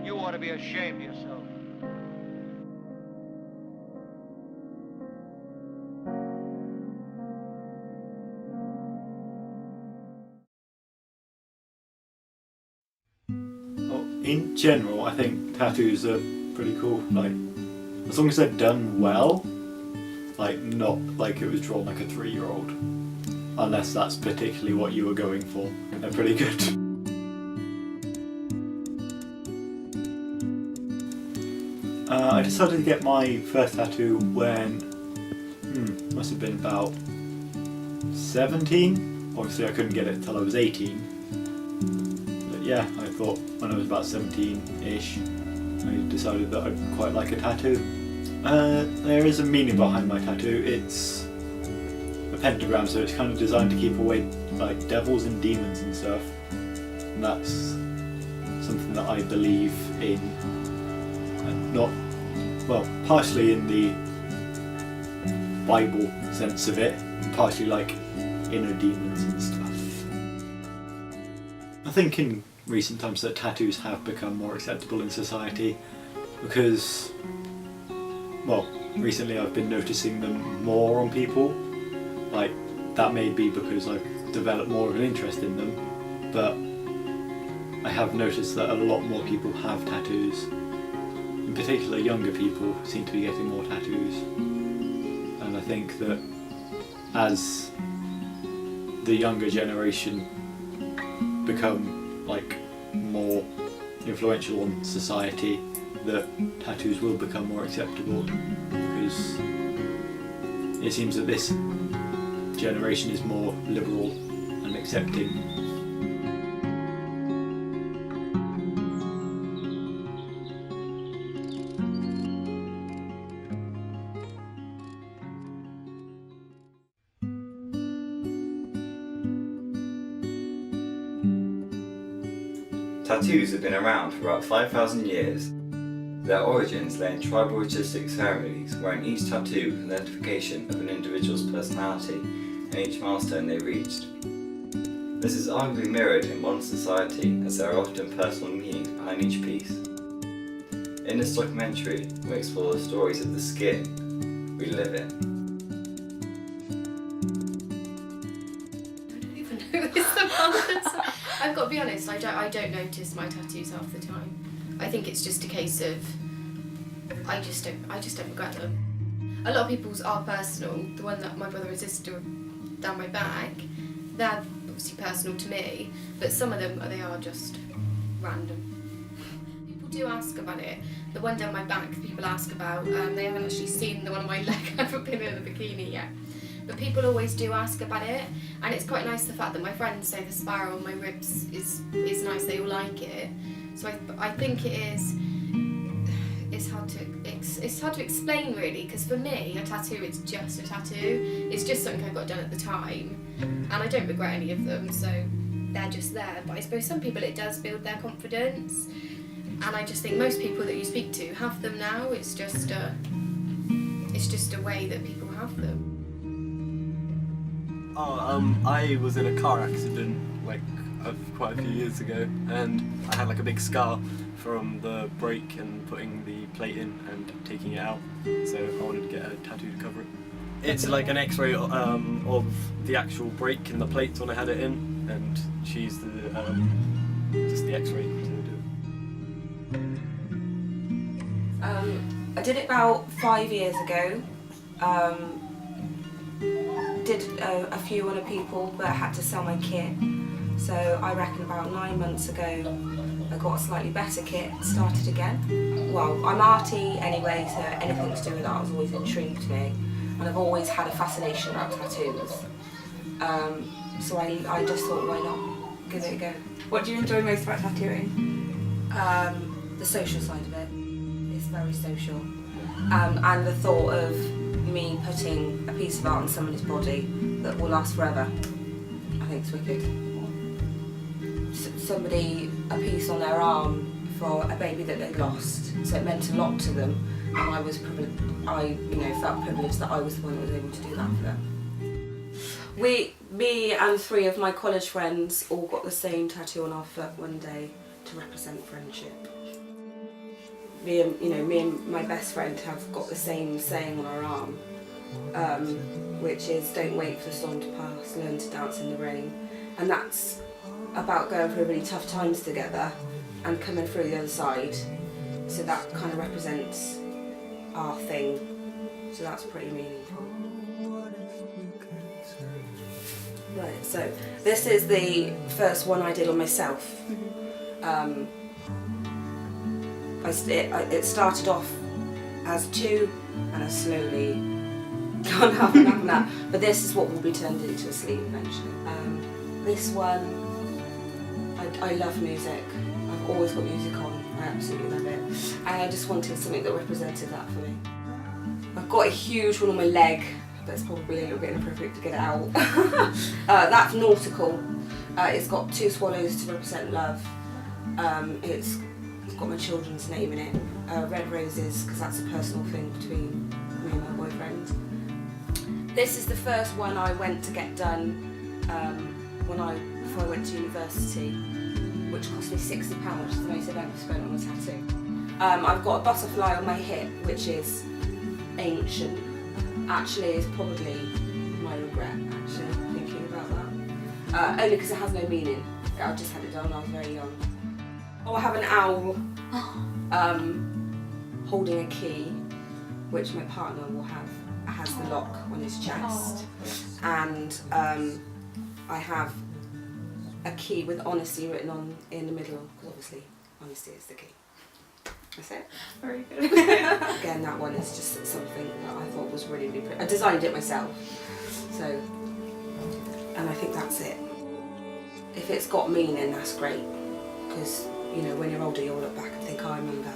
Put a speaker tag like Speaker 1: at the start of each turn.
Speaker 1: You ought to be ashamed of yourself.
Speaker 2: In general, I think tattoos are pretty cool. Like, as long as they're done well, like not like it was drawn like a 3-year-old, unless that's particularly what you were going for. They're pretty good. I decided to get my first tattoo when, must have been about 17. Obviously I couldn't get it until I was 18. But yeah, I thought when I was about 17-ish, I decided that I'd quite like a tattoo. There is a meaning behind my tattoo. It's a pentagram, so it's kind of designed to keep away like devils and demons and stuff. And that's something that I believe in. Not, well, partially in the Bible sense of it, and partially like inner demons and stuff. I think in recent times that tattoos have become more acceptable in society because, well, recently I've been noticing them more on people. Like, that may be because I've developed more of an interest in them, but I have noticed that a lot more people have tattoos. In particular, younger people seem to be getting more tattoos. And I think that as the younger generation become like more influential on society, that tattoos will become more acceptable, because it seems that this generation is more liberal and accepting.
Speaker 3: Tattoos have been around for about 5,000 years. Their origins lay in tribal ritualistic ceremonies, wherein each tattoo was an identification of an individual's personality and each milestone they reached. This is arguably mirrored in modern society, as there are often personal meanings behind each piece. In this documentary, we explore the stories of the skin we live in.
Speaker 4: I don't even know this about. I've got to be honest, I don't notice my tattoos half the time. I think it's just a case of I just don't regret them. A lot of people's are personal. The one that my brother and sister down my back, they're obviously personal to me, but some of them they are just random. People do ask about it. The one down my back, people ask about. They haven't actually seen the one on my leg. I haven't been in a bikini yet. But people always do ask about it, and it's quite nice the fact that my friends say the sparrow on my ribs is nice. They all like it. So I think it is. It's hard to explain really, because for me a tattoo is just a tattoo. It's just something I got done at the time, and I don't regret any of them. So they're just there. But I suppose some people it does build their confidence, and I just think most people that you speak to have them now. It's just a way that people have them.
Speaker 5: I was in a car accident like quite a few years ago, and I had like a big scar from the brake and putting the plate in and taking it out, so I wanted to get a tattoo to cover it. It's like an x-ray of the actual brake and the plates when I had it in, and she used just the x-ray to do
Speaker 6: it. I did it about 5 years ago. Did a few other people, but I had to sell my kit. So I reckon about 9 months ago I got a slightly better kit, started again. Well, I'm arty anyway, so anything to do with that has always intrigued me, and I've always had a fascination about tattoos. So I just thought, why not give it a go.
Speaker 7: What do you enjoy most about tattooing?
Speaker 6: The social side of it. It's very social. And the thought of me putting a piece of art on somebody's body that will last forever, I think it's wicked. Somebody, a piece on their arm for a baby that they lost, so it meant a lot to them, and I was felt privileged that I was the one that was able to do that for them. Me and 3 of my college friends all got the same tattoo on our foot one day to represent friendship. me and my best friend have got the same saying on our arm, which is don't wait for the storm to pass, learn to dance in the rain. And that's about going through really tough times together and coming through the other side. So that kind of represents our thing. So that's pretty meaningful. Right, so this is the first one I did on myself. It started off as 2 and I slowly gone up and up and up. But this is what will be turned into a sleeve eventually. This one, I love music. I've always got music on. I absolutely love it. And I just wanted something that represented that for me. I've got a huge one on my leg, but it's probably a little bit inappropriate to get it out. That's nautical. It's got 2 swallows to represent love. It's got my children's name in it. Red roses, because that's a personal thing between me and my boyfriend. This is the first one I went to get done before I went to university, which cost me £60, which is the most I've ever spent on a tattoo. I've got a butterfly on my hip, which is ancient. Actually, is probably my regret, actually, thinking about that. Only because it has no meaning. I just had it done when I was very young. Oh, I have an owl holding a key, which my partner will have, has the lock on his chest. And I have a key with honesty written on in the middle, because obviously honesty is the key. That's it.
Speaker 7: Very good.
Speaker 6: Again, that one is just something that I thought was really, really pretty. I designed it myself, so, and I think that's it. If it's got meaning, that's great, because, you know, when you're older, you'll look back and think, oh, I remember